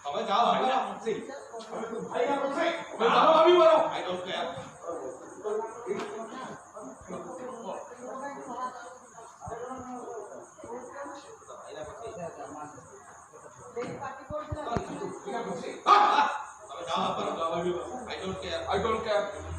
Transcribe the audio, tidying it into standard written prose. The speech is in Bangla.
তবে যাও আমি বলছি আমি তো ভাই না বলছি আমি বলো I don't care I don't care.